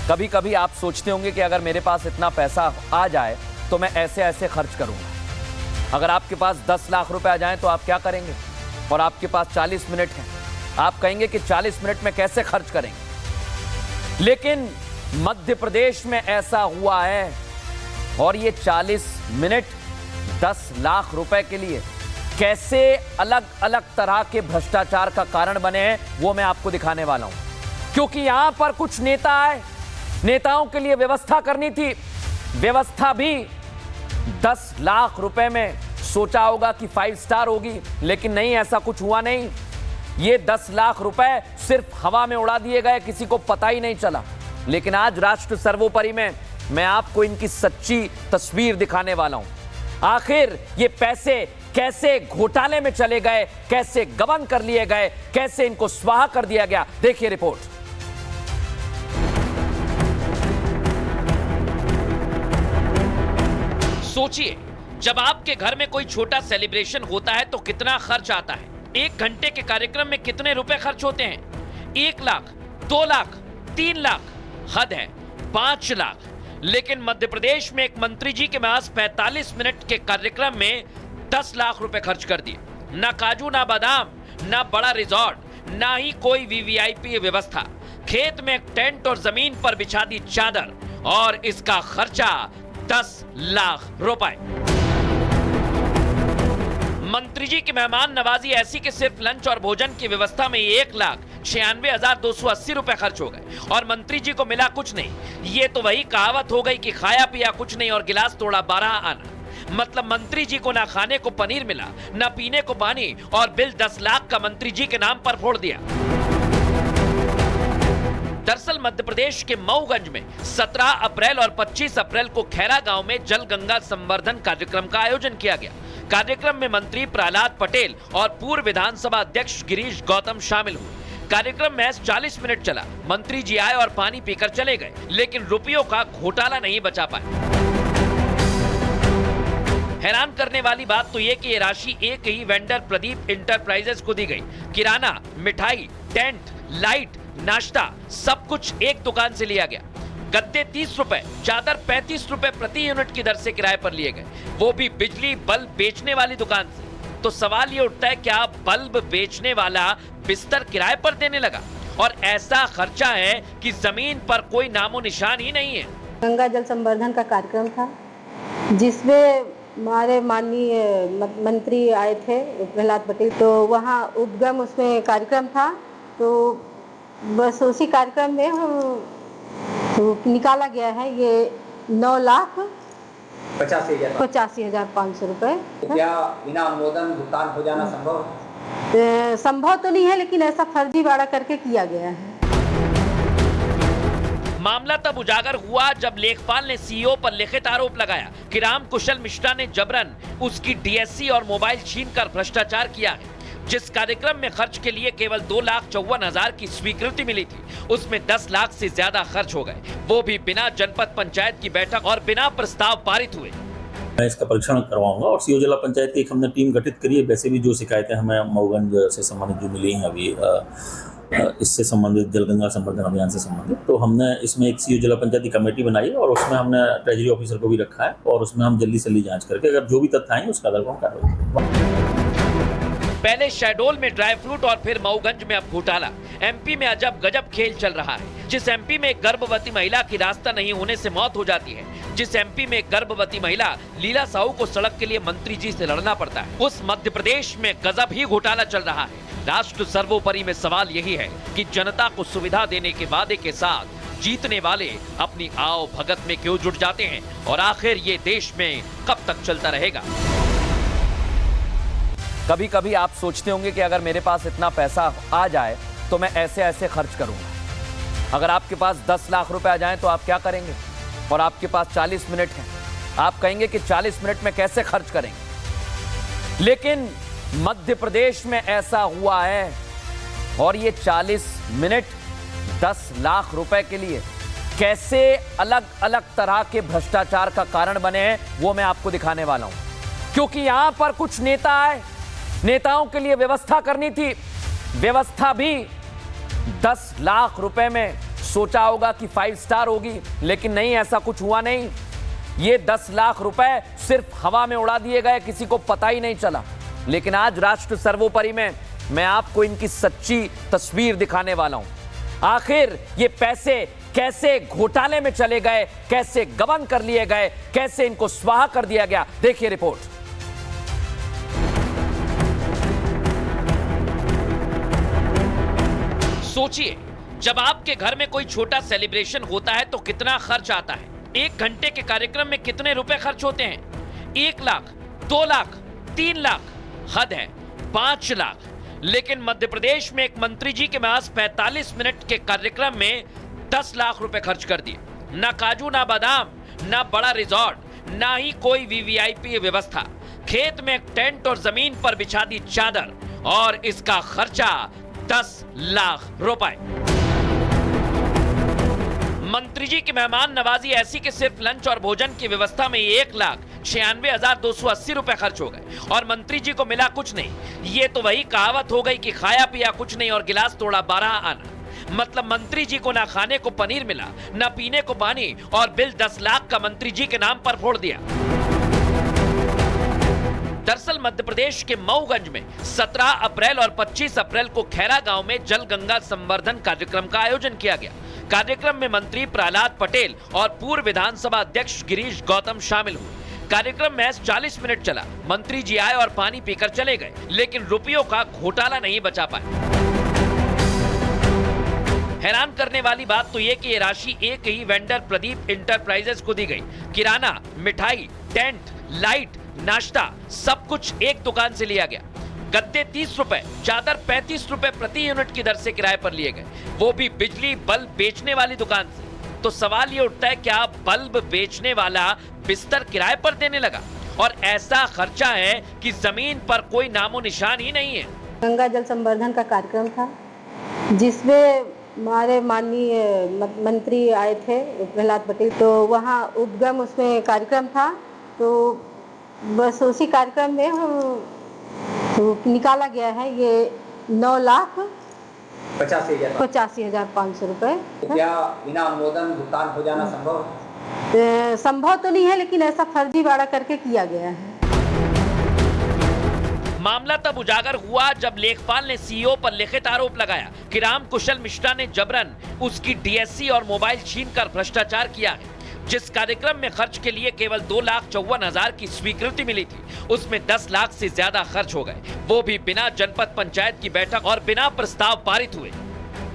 कभी कभी आप सोचते होंगे कि अगर मेरे पास इतना पैसा आ जाए तो मैं ऐसे ऐसे खर्च करूंगा। अगर आपके पास 10 लाख रुपए आ जाएं तो आप क्या करेंगे? और आपके पास 40 मिनट हैं, आप कहेंगे कि 40 मिनट में कैसे खर्च करेंगे। लेकिन मध्य प्रदेश में ऐसा हुआ है और ये 40 मिनट 10 लाख रुपए के लिए कैसे अलग अलग तरह के भ्रष्टाचार का कारण बने हैं वो मैं आपको दिखाने वाला हूं। क्योंकि यहां पर कुछ नेता आए, नेताओं के लिए व्यवस्था करनी थी। व्यवस्था भी 10 लाख रुपए में, सोचा होगा कि 5 स्टार होगी, लेकिन नहीं, ऐसा कुछ हुआ नहीं। ये 10 लाख रुपए सिर्फ हवा में उड़ा दिए गए, किसी को पता ही नहीं चला। लेकिन आज राष्ट्र सर्वोपरि में मैं आपको इनकी सच्ची तस्वीर दिखाने वाला हूं। आखिर ये पैसे कैसे घोटाले में चले गए, कैसे गबन कर लिए गए, कैसे इनको स्वाहा कर दिया गया, देखिए रिपोर्ट। सोचिए, जब आपके घर में कोई छोटा सेलिब्रेशन होता है तो कितना खर्च आता है। 1 घंटे के कार्यक्रम में कितने रुपए खर्च होते हैं? 1 लाख, 2 लाख, 3 लाख, हद है 5 लाख। लेकिन मध्य प्रदेश में एक मंत्री जी के पास 45 मिनट के कार्यक्रम में 10 लाख रुपए खर्च कर दिए। ना काजू, ना बादाम, ना बड़ा रिजॉर्ट, ना ही कोई वीवीआईपी व्यवस्था। खेत में एक टेंट और जमीन पर बिछा दी चादर, और इसका खर्चा 10 लाख रुपए। मंत्री जी की मेहमान नवाजी ऐसी कि सिर्फ लंच और भोजन की व्यवस्था में 1,96,280 रुपए खर्च हो गए और मंत्री जी को मिला कुछ नहीं। ये तो वही कहावत हो गई कि खाया पिया कुछ नहीं और गिलास तोड़ा 12 आना। मतलब मंत्री जी को ना खाने को पनीर मिला, ना पीने को पानी, और बिल 10 लाख का मंत्री जी के नाम पर फोड़ दिया। दरअसल मध्य प्रदेश के मऊगंज में 17 अप्रैल और 25 अप्रैल को खैरा गांव में जल गंगा संवर्धन कार्यक्रम का आयोजन किया गया। कार्यक्रम में मंत्री प्रहलाद पटेल और पूर्व विधानसभा अध्यक्ष गिरीश गौतम शामिल हुए। कार्यक्रम महज 40 मिनट चला। मंत्री जी आए और पानी पीकर चले गए, लेकिन रुपयों का घोटाला नहीं बचा पाए। हैरान करने वाली बात तो ये कि ये राशि एक ही वेंडर प्रदीप इंटरप्राइजेस को दी गई। किराना, मिठाई, टेंट, लाइट, नाश्ता सब कुछ एक दुकान से लिया गया। गद्दे 30 रुपए, चादर 35 रुपए प्रति यूनिट की दर से किराए पर लिए गए, वो भी बिजली बल्ब बेचने वाली दुकान से। तो सवाल ये उठता है, क्या बल्ब बेचने वाला बिस्तर किराए पर देने लगा? और ऐसा खर्चा है कि जमीन पर कोई नामो निशान ही नहीं है। गंगा जल संवर्धन का कार्यक्रम था जिसमें हमारे माननीय मंत्री आए थे प्रहलाद पटेल, तो वहाँ उद्गम उसमें कार्यक्रम था। तो बस उसी कार्यक्रम में हम तो निकाला गया है ये 9,85,500 रुपए। क्या बिना अनुमोदन भुगतान हो जाना संभव है? संभव तो नहीं है, लेकिन ऐसा फर्जीवाड़ा करके किया गया है। मामला तब उजागर हुआ जब लेखपाल ने सीईओ पर लिखित आरोप लगाया कि राम कुशल मिश्रा ने जबरन उसकी डीएससी और मोबाइल छीनकर भ्रष्टाचार किया है। जिस कार्यक्रम में खर्च के लिए केवल 2,54,000 की स्वीकृति मिली थी, उसमें 10 लाख से ज्यादा खर्च हो गए, वो भी बिना जनपद पंचायत की बैठक और बिना प्रस्ताव पारित हुए। मैं इसका परीक्षण करवाऊंगा और सीओ जिला पंचायत की एक हमने टीम गठित करी है। वैसे भी जो शिकायतें हमें मऊगंज से संबंधित जो मिली हैं अभी इससे संबंधित जलगंगा संवर्धन अभियान से संबंधित, तो हमने इसमें एक सीओ जिला पंचायत की कमेटी बनाई है और उसमें हमने ट्रेजरी ऑफिसर को भी रखा है और उसमें हम जल्दी से जल्दी जांच करके अगर जो भी तथ्य आएंगे उसका आधार पर हम कार्रवाई करेंगे। पहले शहडोल में ड्राई फ्रूट और फिर मऊगंज में अब घोटाला। एमपी में अजब गजब खेल चल रहा है। जिस एमपी में एक गर्भवती महिला की रास्ता नहीं होने से मौत हो जाती है, जिस एमपी में एक गर्भवती महिला लीला साहू को सड़क के लिए मंत्री जी से लड़ना पड़ता है, उस मध्य प्रदेश में गजब ही घोटाला चल रहा है। राष्ट्र सर्वोपरि में सवाल यही है कि जनता को सुविधा देने के वादे के साथ जीतने वाले अपनी आओ भगत में क्यों जुट जाते हैं, और आखिर ये देश में कब तक चलता रहेगा? कभी कभी आप सोचते होंगे कि अगर मेरे पास इतना पैसा आ जाए तो मैं ऐसे ऐसे खर्च करूंगा। अगर आपके पास 10 लाख रुपए आ जाएं तो आप क्या करेंगे? और आपके पास 40 मिनट हैं, आप कहेंगे कि 40 मिनट में कैसे खर्च करेंगे। लेकिन मध्य प्रदेश में ऐसा हुआ है और ये 40 मिनट 10 लाख रुपए के लिए कैसे अलग अलग तरह के भ्रष्टाचार का कारण बने हैं वो मैं आपको दिखाने वाला हूं। क्योंकि यहां पर कुछ नेता आए, नेताओं के लिए व्यवस्था करनी थी। व्यवस्था भी 10 लाख रुपए में, सोचा होगा कि 5 स्टार होगी, लेकिन नहीं, ऐसा कुछ हुआ नहीं। ये 10 लाख रुपए सिर्फ हवा में उड़ा दिए गए, किसी को पता ही नहीं चला। लेकिन आज राष्ट्र सर्वोपरि में मैं आपको इनकी सच्ची तस्वीर दिखाने वाला हूं। आखिर ये पैसे कैसे घोटाले में चले गए, कैसे गबन कर लिए गए, कैसे इनको स्वाहा कर दिया गया, देखिए रिपोर्ट। सोचिए, जब आपके घर में कोई छोटा सेलिब्रेशन होता है तो कितना खर्च आता है। 1 घंटे के कार्यक्रम में कितने रुपए खर्च होते हैं? 1 लाख, 2 लाख, 3 लाख, हद है 5 लाख। लेकिन मध्य प्रदेश में एक मंत्री जी के पास 45 मिनट के कार्यक्रम में 10 लाख रुपए खर्च कर दिए। ना काजू, ना बादाम, ना बड़ा रिजॉर्ट, ना ही कोई वीवीआईपी व्यवस्था। खेत में एक टेंट और जमीन पर बिछा दी चादर, और इसका खर्चा 10 लाख रुपए। मंत्री जी की मेहमान नवाजी ऐसी कि सिर्फ लंच और भोजन की व्यवस्था में 1,96,280 रुपए खर्च हो गए, और मंत्री जी को मिला कुछ नहीं। ये तो वही कहावत हो गई कि खाया पिया कुछ नहीं और गिलास तोड़ा 12 आना। मतलब मंत्री जी को ना खाने को पनीर मिला, ना पीने को पानी, और बिल 10 लाख का मंत्री जी के नाम पर फोड़ दिया। दरअसल मध्य प्रदेश के मऊगंज में 17 अप्रैल और 25 अप्रैल को खैरा गांव में जल गंगा संवर्धन कार्यक्रम का आयोजन किया गया। कार्यक्रम में मंत्री प्रहलाद पटेल और पूर्व विधानसभा अध्यक्ष गिरीश गौतम शामिल हुए। कार्यक्रम महज 40 मिनट चला। मंत्री जी आए और पानी पीकर चले गए, लेकिन रुपयों का घोटाला नहीं बचा पाए। हैरान करने वाली बात तो ये कि ये राशि एक ही वेंडर प्रदीप इंटरप्राइजेस को दी गई। किराना, मिठाई, टेंट, लाइट, नाश्ता, सब कुछ एक दुकान से लिया गया। गद्दे 30 रुपए, चादर 35 रुपए प्रति यूनिट की दर से किराए पर लिए गए, वो भी बिजली बल्ब बेचने वाली दुकान से। तो सवाल ये उठता है, क्या बल्ब बेचने वाला बिस्तर किराए पर देने लगा? और ऐसा खर्चा है कि जमीन पर कोई नामो निशान ही नहीं है। गंगा जल संवर्धन का कार्यक्रम था, जिसमें हमारे माननीय मंत्री आए थे प्रहलाद पटेल, तो वहाँ उद्गम उसमें कार्यक्रम था। तो बस उसी कार्यक्रम में हम तो निकाला गया है ये 9,85,500 रुपए। क्या बिना अनुमोदन भुगतान हो जाना संभव है? संभव तो नहीं है, लेकिन ऐसा फर्जीवाड़ा करके किया गया है। मामला तब उजागर हुआ जब लेखपाल ने सीईओ पर लिखित आरोप लगाया कि राम कुशल मिश्रा ने जबरन उसकी डीएससी और मोबाइल छीनकर भ्रष्टाचार किया है। जिस कार्यक्रम में खर्च के लिए केवल 2,54,000 की स्वीकृति मिली थी, उसमें 10 लाख से ज्यादा खर्च हो गए, वो भी बिना जनपद पंचायत की बैठक और बिना प्रस्ताव पारित हुए।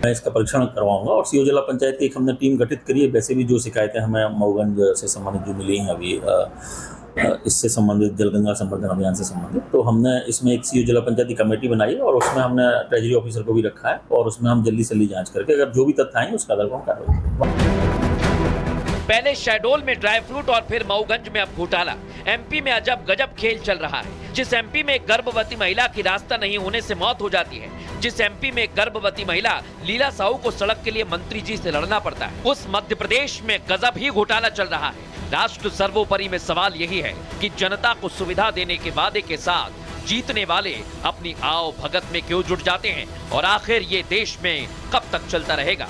मैं इसका परीक्षण करवाऊंगा, और सीओ जिला पंचायत की एक हमने टीम गठित करी है। वैसे भी जो शिकायतें हमें मऊगंज से संबंधित जो मिली हैं अभी इससे संबंधित जलगंगा संवर्धन अभियान से संबंधित, तो हमने इसमें एक सीओ जिला पंचायत की कमेटी बनाई है, और उसमें हमने ट्रेजरी ऑफिसर को भी रखा है, और उसमें हम जल्दी से जल्दी जांच करके अगर जो भी तथ्य आएंगे उसका आधार पर हम कार्रवाई करेंगे। पहले शहडोल में ड्राई फ्रूट और फिर मऊगंज में अब घोटाला। एमपी में अजब गजब खेल चल रहा है। जिस एमपी में एक गर्भवती महिला की रास्ता नहीं होने से मौत हो जाती है, जिस एमपी में एक गर्भवती महिला लीला साहू को सड़क के लिए मंत्री जी से लड़ना पड़ता है, उस मध्य प्रदेश में गजब ही घोटाला चल रहा है। राष्ट्र सर्वोपरि में सवाल यही है कि जनता को सुविधा देने के वादे के साथ जीतने वाले अपनी आओ भगत में क्यों जुट जाते हैं, और आखिर ये देश में कब तक चलता रहेगा?